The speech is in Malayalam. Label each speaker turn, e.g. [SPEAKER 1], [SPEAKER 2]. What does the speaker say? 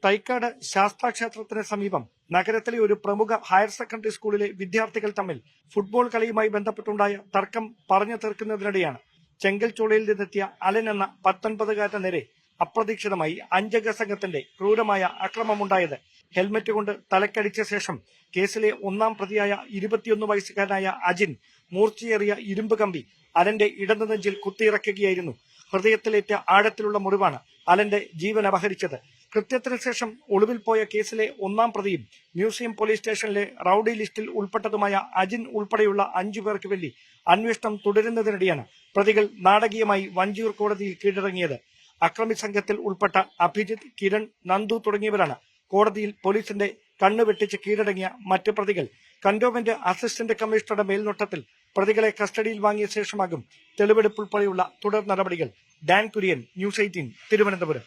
[SPEAKER 1] തൈക്കാട് ശാസ്താക്ഷേത്രത്തിന് സമീപം നഗരത്തിലെ ഒരു പ്രമുഖ ഹയർ സെക്കൻഡറി സ്കൂളിലെ വിദ്യാർത്ഥികൾ തമ്മിൽ ഫുട്ബോൾ കളിയുമായി ബന്ധപ്പെട്ടുണ്ടായ തർക്കം പറഞ്ഞു തീർക്കുന്നതിനിടെയാണ് ചെങ്കൽച്ചോളയിൽ നിന്നെത്തിയ അലൻ എന്ന 19-കാരന് നേരെ അപ്രതീക്ഷിതമായി 5-അംഗ സംഘത്തിന്റെ ക്രൂരമായ അക്രമമുണ്ടായത്. ഹെൽമറ്റ് കൊണ്ട് തലക്കടിച്ച ശേഷം കേസിലെ ഒന്നാം പ്രതിയായ 21 വയസ്സുകാരനായ അജിൻ മൂർച്ചയേറിയ ഇരുമ്പ് കമ്പി അലന്റെ ഇടതു നെഞ്ചിൽ കുത്തിയിറക്കുകയായിരുന്നു. ഹൃദയത്തിലേറ്റ ആഴത്തിലുള്ള മുറിവാണ് അലന്റെ ജീവൻ അപഹരിച്ചത്. കൃത്യത്തിന് ശേഷം ഒളിവിൽ പോയ കേസിലെ ഒന്നാം പ്രതിയും മ്യൂസിയം പോലീസ് സ്റ്റേഷനിലെ റൌഡി ലിസ്റ്റിൽ ഉൾപ്പെട്ടതുമായ അജിൻ ഉൾപ്പെടെയുള്ള 5 പേർക്ക് വേണ്ടി അന്വേഷണം തുടരുന്നതിനിടെയാണ് പ്രതികൾ നാടകീയമായി വഞ്ചിയൂർ കോടതിയിൽ കീഴടങ്ങിയത്. അക്രമി സംഘത്തിൽ ഉൾപ്പെട്ട അഭിജിത്ത്, കിരൺ, നന്ദു തുടങ്ങിയവരാണ് കോടതിയിൽ പോലീസിന്റെ കണ്ണു വെട്ടിച്ച് കീഴടങ്ങിയ മറ്റ് പ്രതികൾ. കന്റോൺമെന്റ് അസിസ്റ്റന്റ് കമ്മീഷണറുടെ മേൽനോട്ടത്തിൽ പ്രതികളെ കസ്റ്റഡിയിൽ വാങ്ങിയ ശേഷമാകും തെളിവെടുപ്പ് ഉൾപ്പെടെയുള്ള തുടർ നടപടികൾ. Dan Kurian, news 18, Thiruvananthapuram.